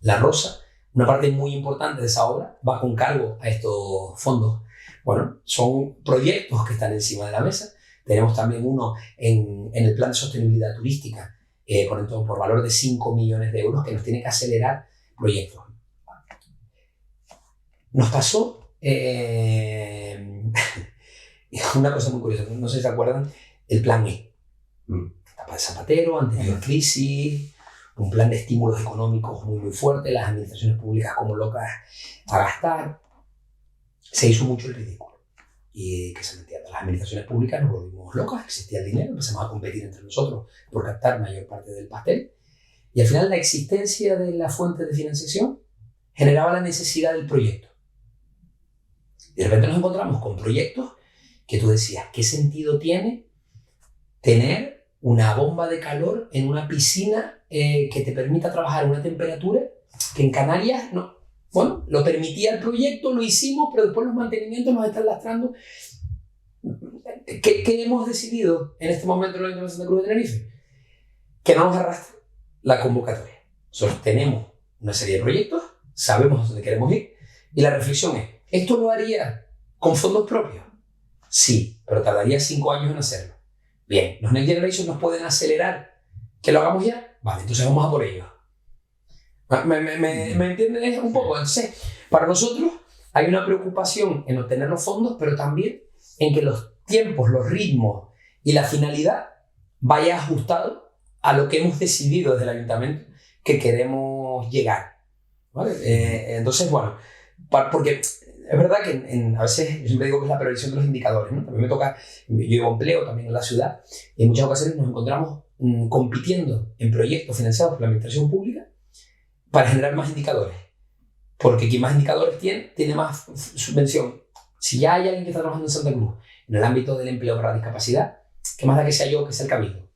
Speaker 2: La Rosa, una parte muy importante de esa obra, va con cargo a estos fondos. Bueno, son proyectos que están encima de la mesa. Tenemos también uno en el plan de sostenibilidad turística por valor de 5 millones de euros que nos tiene que acelerar proyectos. Nos pasó una cosa muy curiosa, no sé si se acuerdan, el plan E. Etapa de Zapatero, anterior crisis, un plan de estímulos económicos muy fuerte, las administraciones públicas como locas a gastar. Se hizo mucho el ridículo. Y que se me entienda, las administraciones públicas nos volvimos locas, existía el dinero, empezamos a competir entre nosotros por captar mayor parte del pastel. Y al final la existencia de la fuente de financiación generaba la necesidad del proyecto. Y de repente nos encontramos con proyectos que tú decías, ¿qué sentido tiene tener una bomba de calor en una piscina que te permita trabajar a una temperatura que en Canarias no? Bueno, lo permitía el proyecto, lo hicimos, pero después los mantenimientos nos están lastrando. ¿Qué hemos decidido en este momento en la Ayuntamiento de Santa Cruz de Tenerife? Que no nos arrastre la convocatoria. Nosotros tenemos una serie de proyectos, sabemos dónde queremos ir, y la reflexión es, ¿esto lo haría con fondos propios? Sí, pero tardaría 5 años en hacerlo. Bien, los Next Generation nos pueden acelerar que lo hagamos ya. Vale, entonces vamos a por ello. ¿Me entiendes un poco? Entonces, para nosotros hay una preocupación en obtener los fondos, pero también en que los tiempos, los ritmos y la finalidad vaya ajustado a lo que hemos decidido desde el ayuntamiento que queremos llegar. ¿Vale? Entonces, bueno, porque es verdad que a veces yo siempre digo que es la previsión de los indicadores, ¿no? También me toca, yo llevo empleo también en la ciudad y en muchas ocasiones nos encontramos compitiendo en proyectos financiados por la administración pública para generar más indicadores. Porque quien más indicadores tiene más subvención. Si ya hay alguien que está trabajando en Santa Cruz en el ámbito del empleo para discapacidad, ¿qué más da que sea yo que sea el Cabildo?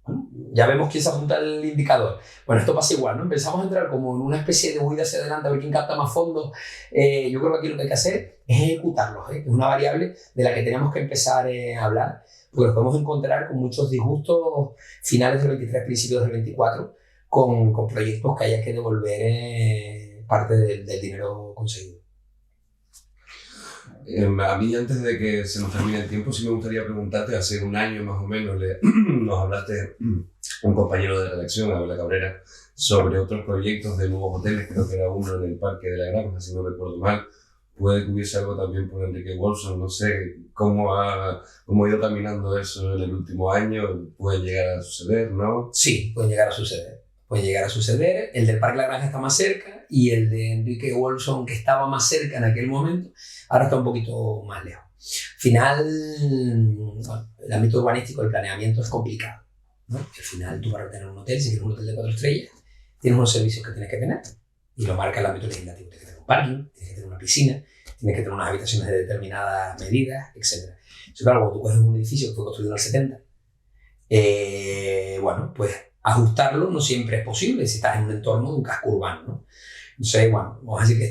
Speaker 2: Bueno, ya vemos quién se apunta al indicador. Bueno, esto pasa igual, ¿no? Empezamos a entrar como en una especie de huida hacia adelante a ver quién capta más fondos. Yo creo que aquí lo que hay que hacer es ejecutarlos, que es una variable de la que tenemos que empezar a hablar, porque nos podemos encontrar con muchos disgustos finales del 23, principios del 24, con proyectos que haya que devolver parte del dinero conseguido.
Speaker 3: A mí, antes de que se nos termine el tiempo, sí me gustaría preguntarte, hace un año más o menos nos hablaste, un compañero de redacción, Abel Cabrera, sobre otros proyectos de nuevos hoteles, creo que era uno en el Parque de la Granja, si no recuerdo mal. Puede que hubiese algo también por Enrique Wolfson, no sé cómo ha ido caminando eso en el último año, puede llegar a suceder, ¿no?
Speaker 2: Sí, puede llegar a suceder. puede llegar a suceder. El del Parque La Granja está más cerca y el de Enrique Wolfson, que estaba más cerca en aquel momento, ahora está un poquito más lejos. Al final, bueno, el ámbito urbanístico, el planeamiento es complicado, ¿no? Al final, tú para tener un hotel, si quieres un hotel de 4 estrellas, tienes unos servicios que tienes que tener y lo marca el ámbito legislativo. Tienes que tener un parking, tienes que tener una piscina, tienes que tener unas habitaciones de determinadas medidas, etc. Entonces, claro, cuando tú coges un edificio que fue construido en el 70, bueno, pues ajustarlo no siempre es posible si estás en un entorno de un casco urbano, ¿no? Entonces, bueno, vamos a decir que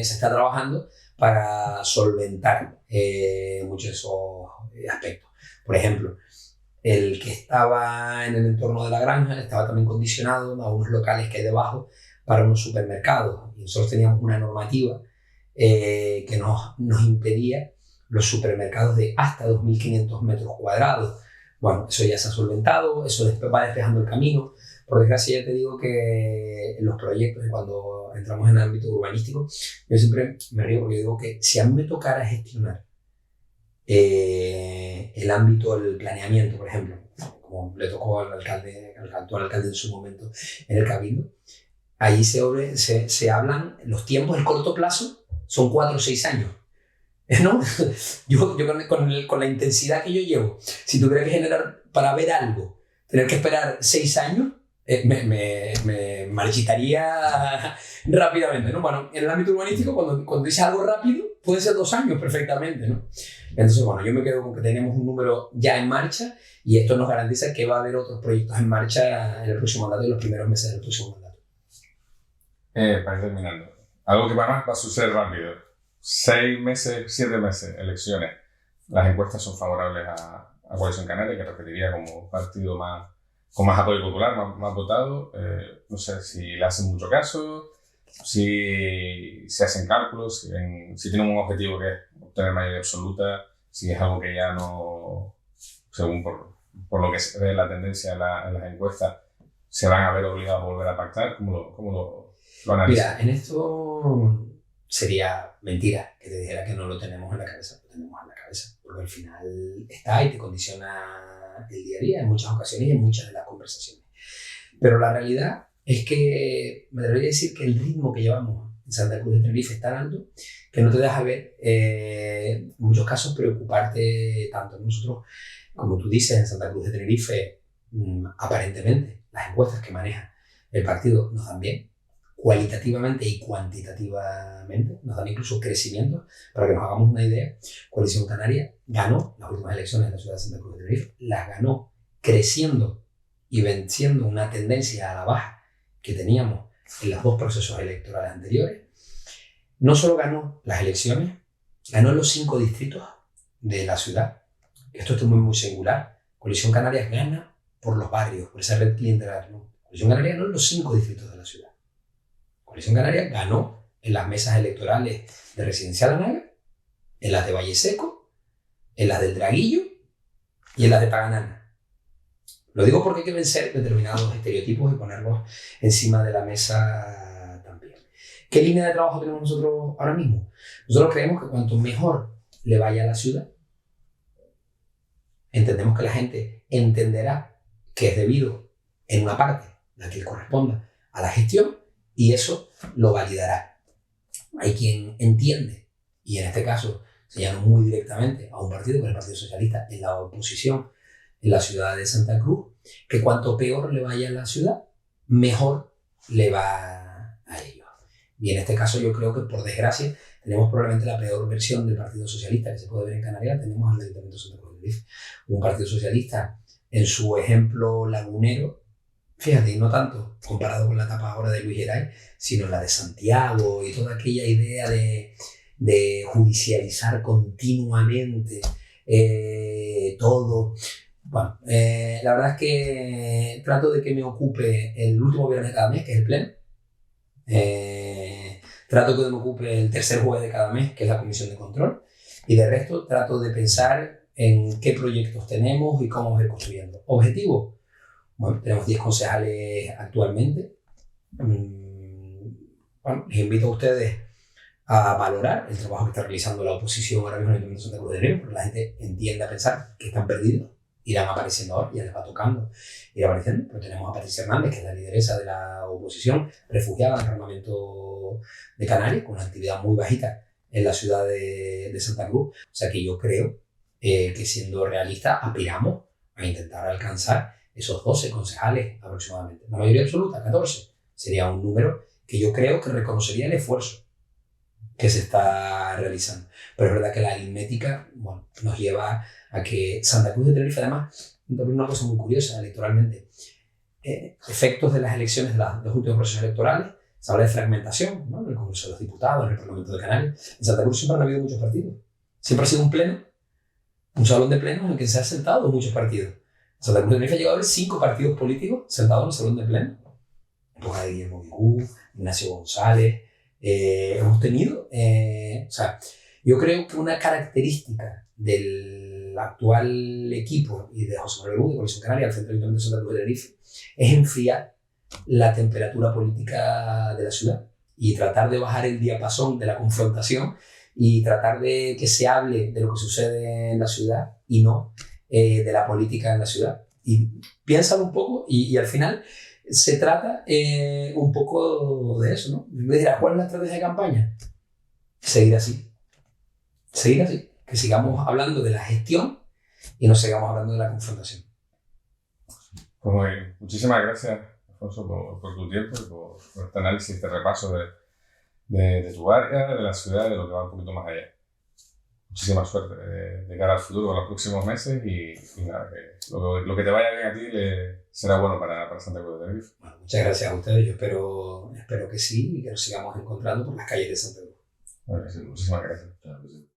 Speaker 2: se está trabajando para solventar muchos de esos aspectos. Por ejemplo, el que estaba en el entorno de la granja estaba también condicionado a unos locales que hay debajo para unos supermercados. Y nosotros teníamos una normativa que nos impedía los supermercados de hasta 2.500 metros cuadrados. Bueno, eso ya se ha solventado, eso va despejando el camino. Por desgracia, ya te digo que en los proyectos, y cuando entramos en el ámbito urbanístico, yo siempre me río porque digo que si a mí me tocara gestionar el ámbito del planeamiento, por ejemplo, como le tocó al actual alcalde en su momento en el Cabildo, ahí se hablan, los tiempos del corto plazo son 4 o 6 años. ¿No? Yo con la intensidad que yo llevo, si tuviera que generar para ver algo, tener que esperar 6 años, me marchitaría rápidamente, ¿no? Bueno, en el ámbito urbanístico, cuando dices algo rápido, puede ser 2 años perfectamente, ¿no? Entonces, bueno, yo me quedo con que tenemos un número ya en marcha y esto nos garantiza que va a haber otros proyectos en marcha en el próximo mandato y los primeros meses del próximo mandato.
Speaker 1: Para ir terminando, algo que va a suceder rápido. 6 meses, 7 meses, elecciones. Las encuestas son favorables a Coalición Canaria, que repetiría como partido con más apoyo popular, más votado. No sé si le hacen mucho caso, si se hacen cálculos, si tienen un objetivo que es obtener mayoría absoluta, si es algo que ya no, según por lo que se ve la tendencia en las encuestas, se van a ver obligados a volver a pactar. ¿Cómo lo analizan?
Speaker 2: Mira, en esto sería mentira que te dijera que no lo tenemos en la cabeza. Lo tenemos en la cabeza, porque al final está y te condiciona el día a día en muchas ocasiones y en muchas de las conversaciones. Pero la realidad es que me debería decir que el ritmo que llevamos en Santa Cruz de Tenerife es tan alto que no te deja ver, en muchos casos, preocuparte tanto. Nosotros, como tú dices, en Santa Cruz de Tenerife, aparentemente las encuestas que maneja el partido nos dan bien, cualitativamente y cuantitativamente, nos dan incluso crecimiento. Para que nos hagamos una idea, Coalición Canaria ganó las últimas elecciones en la ciudad de Santa Cruz de Tenerife, las ganó creciendo y venciendo una tendencia a la baja que teníamos en los 2 procesos electorales anteriores. No solo ganó las elecciones, ganó los 5 distritos de la ciudad. Esto es muy, muy singular. Coalición Canaria gana por los barrios, por esa red clientelar, ¿no? Coalición Canaria ganó en los 5 distritos de la ciudad. Coalición Canaria ganó en las mesas electorales de Residencial Anaga, en las de Valle Seco, en las del Draguillo y en las de Paganana. Lo digo porque hay que vencer determinados estereotipos y ponerlos encima de la mesa también. ¿Qué línea de trabajo tenemos nosotros ahora mismo? Nosotros creemos que cuanto mejor le vaya a la ciudad, entendemos que la gente entenderá que es debido en una parte la que corresponda a la gestión y eso lo validará. Hay quien entiende, y en este caso se llama muy directamente a un partido, que es el Partido Socialista, en la oposición en la ciudad de Santa Cruz, que cuanto peor le vaya a la ciudad, mejor le va a ellos. Y en este caso yo creo que, por desgracia, tenemos probablemente la peor versión del Partido Socialista que se puede ver en Canarias. Tenemos al Ayuntamiento de Santa Cruz de Tenerife, un Partido Socialista en su ejemplo lagunero, fíjate, y no tanto comparado con la etapa ahora de Luis Geray, sino la de Santiago y toda aquella idea de judicializar continuamente todo. Bueno, la verdad es que trato de que me ocupe el último viernes de cada mes, que es el pleno. Trato que me ocupe el tercer jueves de cada mes, que es la comisión de control. Y de resto trato de pensar en qué proyectos tenemos y cómo vamos a ir construyendo. ¿Objetivo? Bueno, tenemos 10 concejales actualmente. Bueno, les invito a ustedes a valorar el trabajo que está realizando la oposición ahora mismo en el Ayuntamiento de Santa Cruz de Tenerife, porque la gente entiende a pensar que están perdidos irán apareciendo ahora, ya les va tocando ir apareciendo, pero tenemos a Patricia Hernández, que es la lideresa de la oposición, refugiada en el Parlamento de Canarias, con una actividad muy bajita en la ciudad de Santa Cruz. O sea que yo creo que, siendo realistas, aspiramos a intentar alcanzar esos 12 concejales aproximadamente. La mayoría absoluta, 14, sería un número que yo creo que reconocería el esfuerzo que se está realizando. Pero es verdad que la aritmética, bueno, nos lleva a que Santa Cruz de Tenerife, además, una cosa muy curiosa electoralmente, efectos de las elecciones de los últimos procesos electorales, se habla de fragmentación, ¿no? En el Congreso de los Diputados, en el Parlamento de Canarias. En Santa Cruz siempre han habido muchos partidos. Siempre ha sido un pleno, un salón de plenos en el que se han sentado muchos partidos. En Santa Cruz de Tenerife ha llegado a haber 5 partidos políticos sentados en el salón de pleno. En época de Guillermo Vigú, Ignacio González. Hemos tenido, o sea, yo creo que una característica del actual equipo y de José Manuel Bermúdez, de Coalición Canaria, al frente del Ayuntamiento de Santa Cruz de Tenerife, es enfriar la temperatura política de la ciudad y tratar de bajar el diapasón de la confrontación y tratar de que se hable de lo que sucede en la ciudad y no de la política en la ciudad. Y piénsalo un poco y al final se trata un poco de eso, ¿no? Me dirás, ¿cuál es la estrategia de campaña? Seguir así. Seguir así. Que sigamos hablando de la gestión y no sigamos hablando de la confrontación.
Speaker 1: Pues muy bien. Muchísimas gracias, Alfonso, por tu tiempo y por este análisis, este repaso de tu área, de la ciudad, de lo que va un poquito más allá. Muchísima suerte de cara al futuro, a los próximos meses y nada, que lo que te vaya bien a ti será bueno para Santa Cruz de Tenerife.
Speaker 2: Bueno, muchas gracias a ustedes, yo espero que sí y que nos sigamos encontrando por las calles de Santa Cruz.
Speaker 1: Bueno, sí, muchísimas gracias.
Speaker 3: Claro que sí.